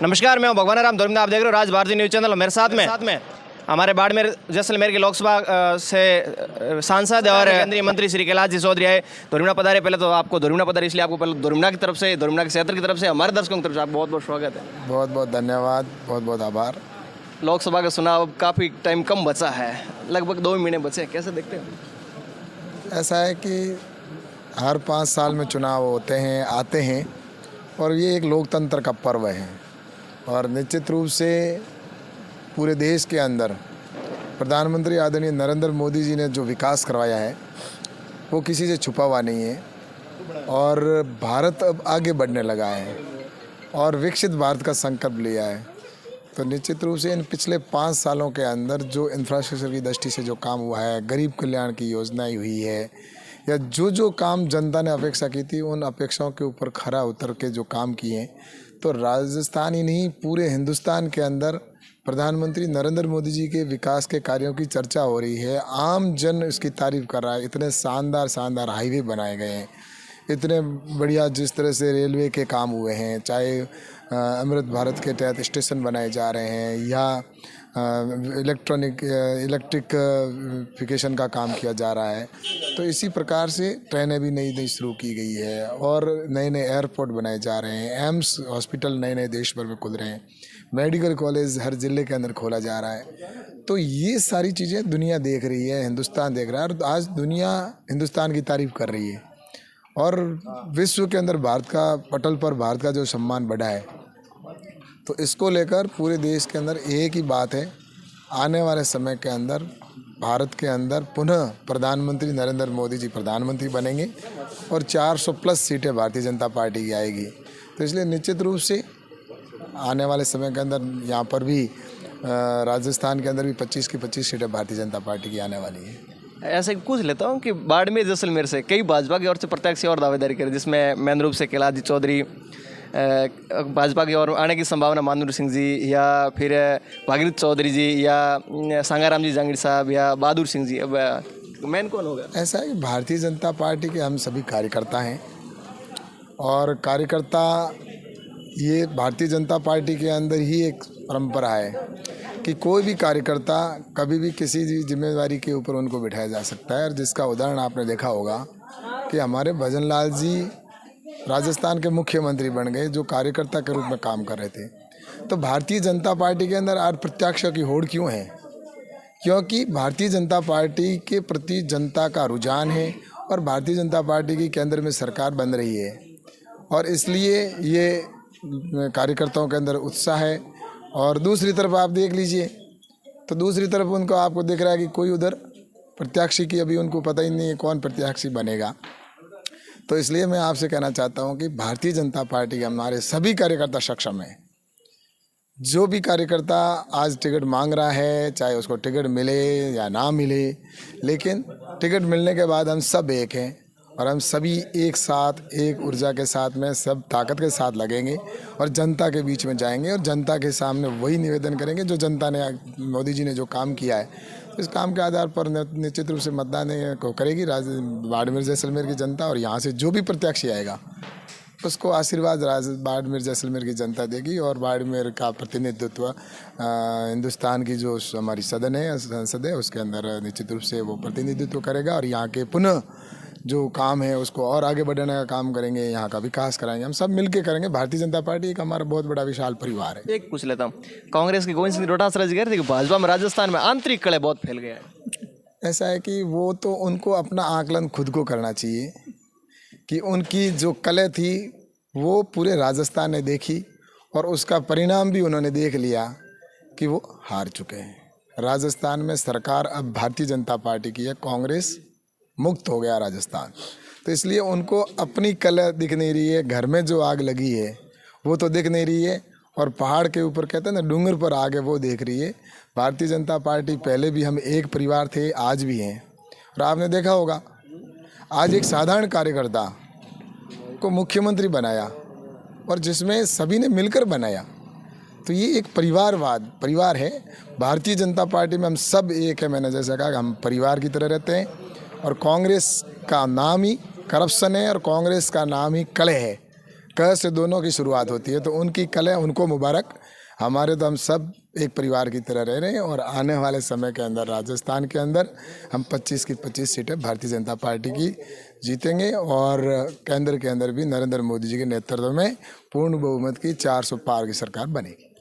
नमस्कार, मैं हूं भगवान राम धर्मदा। आप देख रहे हो राज भारती न्यूज़ चैनल। मेरे साथ में हमारे बाड़मेर जैसलमेर के लोकसभा से सांसद और केंद्रीय मंत्री श्री कैलाश जी चौधरी आए। धुरमना पधारे। पहले तो आपको धुरमना पधारे, इसलिए आपको पहले धुरमना की तरफ से, धुरमना के क्षेत्र की तरफ से, हमारे दर्शकों की तरफ से आप बहुत बहुत स्वागत है। बहुत बहुत धन्यवाद, बहुत बहुत आभार। लोकसभा का चुनाव काफ़ी टाइम कम बचा है, लगभग 2 महीने बचे, कैसे देखते हो? ऐसा है कि हर 5 साल में चुनाव होते हैं, आते हैं, और ये एक लोकतंत्र का पर्व है। और निश्चित रूप से पूरे देश के अंदर प्रधानमंत्री आदरणीय नरेंद्र मोदी जी ने जो विकास करवाया है वो किसी से छुपा हुआ नहीं है। और भारत अब आगे बढ़ने लगा है और विकसित भारत का संकल्प लिया है। तो निश्चित रूप से इन पिछले 5 सालों के अंदर जो इंफ्रास्ट्रक्चर की दृष्टि से जो काम हुआ है, गरीब कल्याण की योजनाएं हुई है, या जो काम जनता ने अपेक्षा की थी, उन अपेक्षाओं के ऊपर खरा उतर के जो काम किए हैं, तो राजस्थान ही नहीं पूरे हिंदुस्तान के अंदर प्रधानमंत्री नरेंद्र मोदी जी के विकास के कार्यों की चर्चा हो रही है। आम जन इसकी तारीफ कर रहा है। इतने शानदार हाईवे बनाए गए हैं, इतने बढ़िया जिस तरह से रेलवे के काम हुए हैं, चाहे अमृत भारत के तहत स्टेशन बनाए जा रहे हैं, या इलेक्ट्रिफिकेशन का काम किया जा रहा है। तो इसी प्रकार से ट्रेनें भी नई शुरू की गई है और नए एयरपोर्ट बनाए जा रहे हैं। एम्स हॉस्पिटल नए देश भर में खुल रहे हैं। मेडिकल कॉलेज हर ज़िले के अंदर खोला जा रहा है। तो ये सारी चीज़ें दुनिया देख रही है, हिंदुस्तान देख रहा है, और आज दुनिया हिंदुस्तान की तारीफ कर रही है। और विश्व के अंदर भारत का पटल पर भारत का जो सम्मान बढ़ा है, तो इसको लेकर पूरे देश के अंदर एक ही बात है, आने वाले समय के अंदर भारत के अंदर पुनः प्रधानमंत्री नरेंद्र मोदी जी प्रधानमंत्री बनेंगे और 400 प्लस सीटें भारतीय जनता पार्टी की आएगी। तो इसलिए निश्चित रूप से आने वाले समय के अंदर यहाँ पर भी राजस्थान के अंदर भी 25 की 25 सीटें भारतीय जनता पार्टी की आने वाली है। ऐसे पूछ लेता हूँ कि बाड़मेर जैसलमेर से कई भाजपा की ओर से प्रत्याशी और दावेदारी करें, जिसमें मेन रूप से कैलाश जी चौधरी, भाजपा की ओर आने की संभावना मानूर सिंह जी, या फिर भागीरथ चौधरी जी, या सांगाराम जी जांगीर साहब, या बहादुर सिंह जी। अब मेन कौन होगा? ऐसा है कि भारतीय जनता पार्टी के हम सभी कार्यकर्ता हैं, और कार्यकर्ता ये भारतीय जनता पार्टी के अंदर ही एक परंपरा है कि कोई भी कार्यकर्ता कभी भी किसी भी जिम्मेदारी के ऊपर उनको बिठाया जा सकता है। और जिसका उदाहरण आपने देखा होगा कि हमारे भजन लाल जी राजस्थान के मुख्यमंत्री बन गए, जो कार्यकर्ता के रूप में काम कर रहे थे। तो भारतीय जनता पार्टी के अंदर आज प्रत्याशियों की होड़ क्यों है? क्योंकि भारतीय जनता पार्टी के प्रति जनता का रुझान है और भारतीय जनता पार्टी की केंद्र में सरकार बन रही है, और इसलिए ये कार्यकर्ताओं के अंदर उत्साह है। और दूसरी तरफ आप देख लीजिए, तो दूसरी तरफ उनको आपको दिख रहा है कि कोई उधर प्रत्याशी की अभी उनको पता ही नहीं है कौन प्रत्याशी बनेगा। तो इसलिए मैं आपसे कहना चाहता हूं कि भारतीय जनता पार्टी के हमारे सभी कार्यकर्ता सक्षम हैं। जो भी कार्यकर्ता आज टिकट मांग रहा है, चाहे उसको टिकट मिले या ना मिले, लेकिन टिकट मिलने के बाद हम सब एक हैं, और हम सभी एक साथ, एक ऊर्जा के साथ में, सब ताकत के साथ लगेंगे और जनता के बीच में जाएंगे, और जनता के सामने वही निवेदन करेंगे जो जनता ने, मोदी जी ने जो काम किया है, तो इस काम के आधार पर निश्चित रूप से मतदान को करेगी बाड़मेर जैसलमेर की जनता। और यहाँ से जो भी प्रत्याशी आएगा उसको आशीर्वाद बाड़मेर जैसलमेर की जनता देगी, और बाड़मेर का प्रतिनिधित्व हिंदुस्तान की जो हमारी संसद है उसके अंदर निश्चित रूप से वो प्रतिनिधित्व करेगा। और यहाँ के पुनः जो काम है उसको और आगे बढ़ाने का काम करेंगे, यहाँ का विकास कराएंगे, हम सब मिलके करेंगे। भारतीय जनता पार्टी एक हमारा बहुत बड़ा विशाल परिवार है। एक पूछ लेता हूँ, कांग्रेस की गोविंद सिंह डोटासरा जी कह रहे थे कि भाजपा में राजस्थान में आंतरिक कलह बहुत फैल गया है। ऐसा है कि वो तो उनको अपना आकलन खुद को करना चाहिए कि उनकी जो कलह थी वो पूरे राजस्थान ने देखी, और उसका परिणाम भी उन्होंने देख लिया कि वो हार चुके हैं। राजस्थान में सरकार अब भारतीय जनता पार्टी की है, कांग्रेस मुक्त हो गया राजस्थान। तो इसलिए उनको अपनी कलह दिख नहीं रही है, घर में जो आग लगी है वो तो दिख नहीं रही है, और पहाड़ के ऊपर कहते हैं ना डूंगर पर आग है, वो देख रही है। भारतीय जनता पार्टी पहले भी हम एक परिवार थे, आज भी हैं। और आपने देखा होगा आज एक साधारण कार्यकर्ता को मुख्यमंत्री बनाया, और जिसमें सभी ने मिलकर बनाया। तो ये एक परिवार है। भारतीय जनता पार्टी में हम सब एक है। मैंने जैसे कहा हम परिवार की तरह रहते हैं, और कांग्रेस का नाम ही करप्शन है, और कांग्रेस का नाम ही कलह है। क से दोनों की शुरुआत होती है, तो उनकी कल है, उनको मुबारक। हमारे तो हम सब एक परिवार की तरह रह रहे हैं और आने वाले समय के अंदर राजस्थान के अंदर हम 25 की 25 सीटें भारतीय जनता पार्टी की जीतेंगे और केंद्र के अंदर भी नरेंद्र मोदी जी के नेतृत्व में पूर्ण बहुमत की 400 पार की सरकार बनेगी।